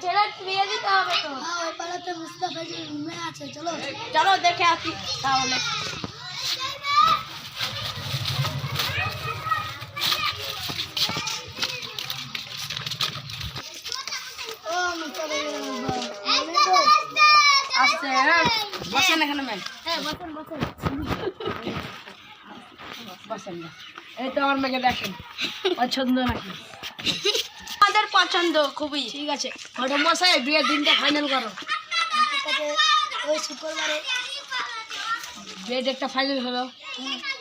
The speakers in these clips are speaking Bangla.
ছেলে বিয়ে দিতে হবে তো। ওই পাড়াতে মুস্তাফা জি মেয়ে আছে, চলো চলো দেখে আসি তাহলে। ও মুস্তাফা আসছে বসেন এখানে ম্যাম। হ্যাঁ বসেন বসেন। পছন্দ এই তো আমার মেয়েকে দেখেন পছন্দ নাকি? আমাদের পছন্দ খুবই। ঠিক আছে, ঘটক মশাই বিয়ের দিনটা ফাইনাল করো। ঠিক আছে, ওই শুক্রবারে বিয়ের ডেটটা ফাইনাল হলো।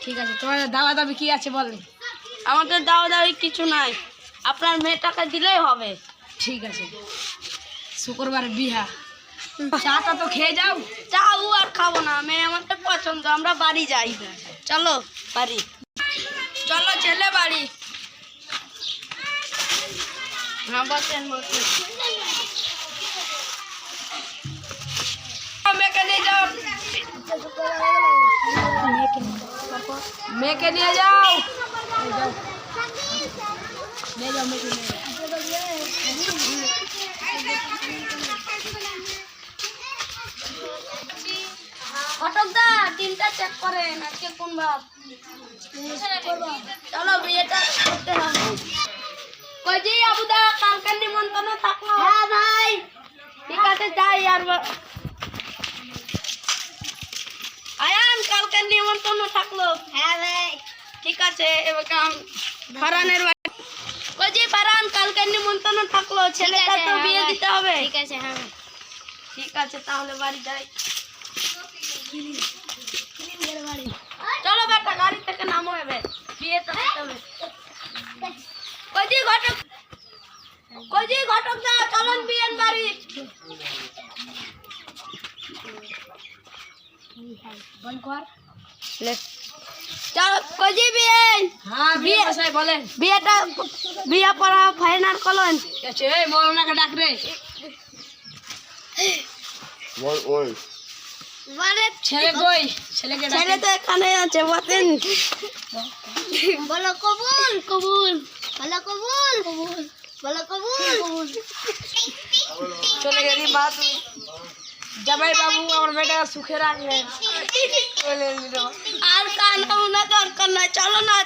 ঠিক আছে, তোমার দাওয়া দাবি কি আছে বলেন? আমাদের দাওয়া দাবি কিছু নাই, আপনার মেয়েটাকে দিলেই হবে। ঠিক আছে, শুক্রবারে বিহা, চাটা তো খেয়ে যাও। চাও আর খাবো না, মেয়ে আমাদের পছন্দ, আমরা বাড়ি যাই। চলো বাড়ি, চলো ছেলে বাড়ি। হ্যাঁ বসেন বসেন। মেয়েকে নিয়ে যাও, মেয়েকে নিয়ে যাও, নিয়ে যাও মেয়েকে নিয়ে যাও। ঘটকদা তিনটা চেক করেন, আজকে কোন বার? চলো বিয়েটা করতে হবে। কইজি আবুদা কালকে নিমন্ত্রণ থাকলো? হ্যাঁ ভাই, ঠিক আছে যাই। আর আয়ান কালকে নিমন্ত্রণ থাকলো? হ্যাঁ ভাই, ঠিক আছে। এবার ফারানের কইজি ফারান কালকে নিমন্ত্রণ থাকলো, ছেলেটা তো বিয়ে দিতে হবে। ঠিক আছে। হ্যাঁ ঠিক আছে তাহলে বাড়ি যাই। চলো বেটা গাড়ি থেকে নামো, এবে বিয়েটা দিতে হবে। কইজি ঘটক না চলুন বিয়ের বাড়ি। বল কর চল কইজি বিয়ে। হ্যাঁ বিয়ে বসাই বলেন। বিয়ে পড়া ফাইনাল করলেন? আছে এই মৌলানাকে ডাক রে। ওই মানে ছেলে কই? ছেলে তো এখানে আছে, বসেন। বলো কবুল কবুল, বলো কবুল কবুল, বলো কবুল কবুল। চলে গেলি বাত জামাই বাবু আমার বেটা সুখে রাখবেন। আর কান্না দরকার নাই, চলো না।